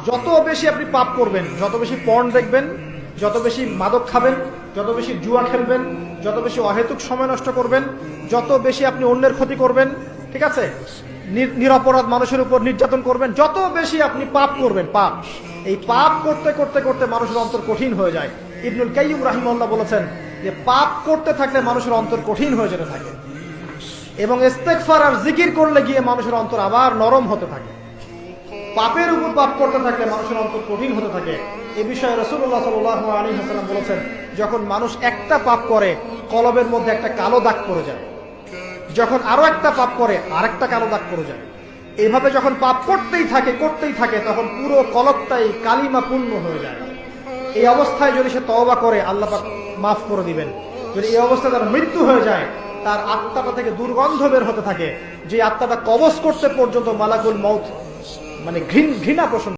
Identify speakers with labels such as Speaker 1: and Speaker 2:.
Speaker 1: যত বেশি আপনি পাপ করবেন, যত বেশি পর্ন দেখবেন, যত বেশি মাদক খাবেন, যত বেশি জুয়া খেলবেন, যত বেশি অহেতুক সময় নষ্ট করবেন, যত বেশি আপনি অন্যের ক্ষতি করবেন, ঠিক আছে, নিরপরাধ মানুষের উপর নির্যাতন করবেন, যত বেশি আপনি পাপ করবেন, পাপ, এই পাপ করতে করতে করতে মানুষের অন্তর কঠিন হয়ে যায়। ইবনুল কাইয়্যিম রাহিমাহুল্লাহ বলেছেন যে পাপ করতে থাকলে মানুষের অন্তর কঠিন হয়ে যেতে থাকে এবং ইস্তেগফার আর জিকির করলে গিয়ে মানুষের অন্তর আবার নরম হতে থাকে। পাপের উপর পাপ করতে থাকলে মানুষের অন্তর কঠিন হতে থাকে। এ বিষয়ে রাসূলুল্লাহ সাল্লাল্লাহু আলাইহি ওয়াসাল্লাম বলেছেন, যখন মানুষ একটা পাপ করে কলবের মধ্যে একটা কালো দাগ পড়ে যায়, যখন আরো একটা পাপ করে আরেকটা কালো দাগ পড়ে যায়, এইভাবে যখন পাপ করতেই থাকে তখন পুরো কলবটাই কালিমা পূর্ণ হয়ে যায়। এই অবস্থায় যদি সে তওবা করে আল্লাহ পাক মাফ করে দিবেন। যদি এই অবস্থায় তার মৃত্যু হয়ে যায়, তার আত্মাটা থেকে দুর্গন্ধ বের হতে থাকে, যে আত্মাটা কবজ করতে পর্যন্ত মালাকুল মউত মানে ঘৃণা পোষণ